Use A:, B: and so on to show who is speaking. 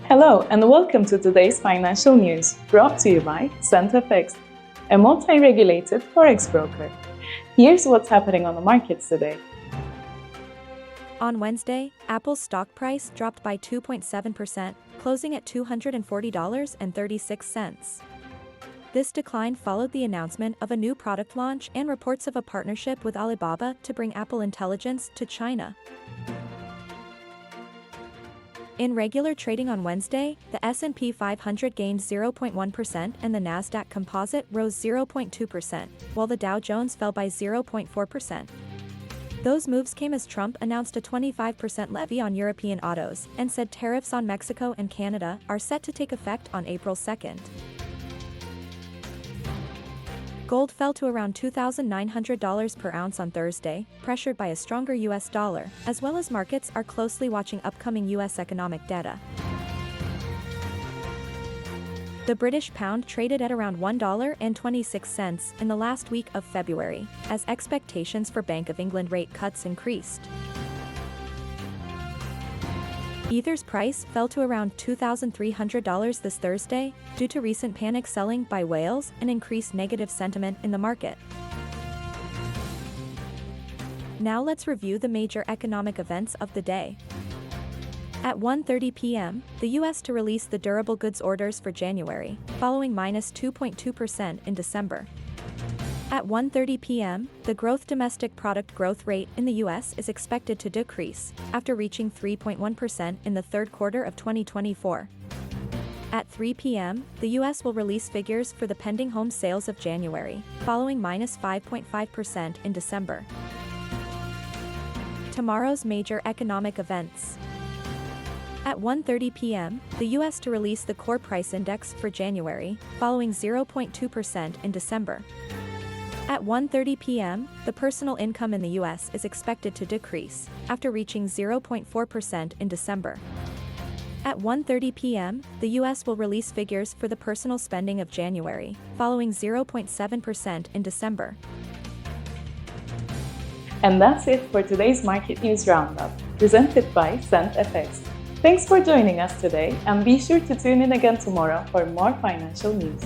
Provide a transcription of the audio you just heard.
A: Hello and welcome to today's financial news, brought to you by Forex, a multi-regulated forex broker. Here's what's happening on the markets today.
B: On Wednesday, Apple's stock price dropped by 2.7%, closing at $240.36. This decline followed the announcement of a new product launch and reports of a partnership with Alibaba to bring Apple Intelligence to China. In regular trading on Wednesday, the S&P 500 gained 0.1% and the Nasdaq Composite rose 0.2%, while the Dow Jones fell by 0.4%. Those moves came as Trump announced a 25% levy on European autos and said tariffs on Mexico and Canada are set to take effect on April 2nd. Gold fell to around $2,900 per ounce on Thursday, pressured by a stronger U.S. dollar, as well as markets are closely watching upcoming U.S. economic data. The British pound traded at around $1.26 in the last week of February, as expectations for Bank of England rate cuts increased. Ether's price fell to around $2,300 this Thursday, due to recent panic selling by whales and increased negative sentiment in the market. Now let's review the major economic events of the day. At 1:30 p.m., the U.S. to release the durable goods orders for January, following -2.2% in December. At 1:30 p.m., the domestic product growth rate in the U.S. is expected to decrease, after reaching 3.1% in the third quarter of 2024. At 3 p.m., the U.S. will release figures for the pending home sales of January, following -5.5% in December. Tomorrow's major economic events. At 1:30 p.m., the U.S. to release the core price index for January, following 0.2% in December. At 1:30 p.m., the personal income in the U.S. is expected to decrease, after reaching 0.4% in December. At 1:30 p.m., the U.S. will release figures for the personal spending of January, following 0.7% in December.
A: And that's it for today's Market News Roundup, presented by Forex. Thanks for joining us today, and be sure to tune in again tomorrow for more financial news.